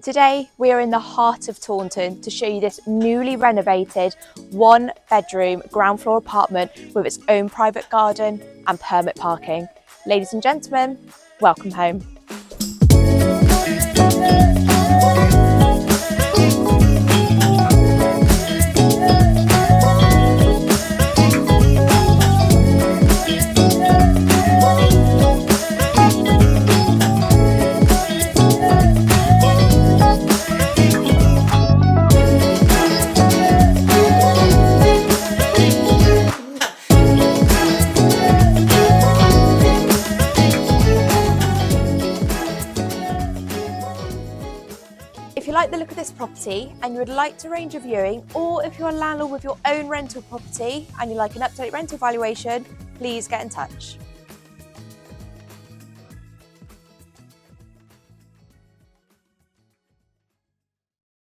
Today, we are in the heart of Taunton to show you this newly renovated one-bedroom ground floor apartment with its own private garden and permit parking. Ladies and gentlemen, welcome home. If you like the look of this property and you would like to arrange a viewing, or if you're a landlord with your own rental property and you like an up-to-date rental valuation, please get in touch.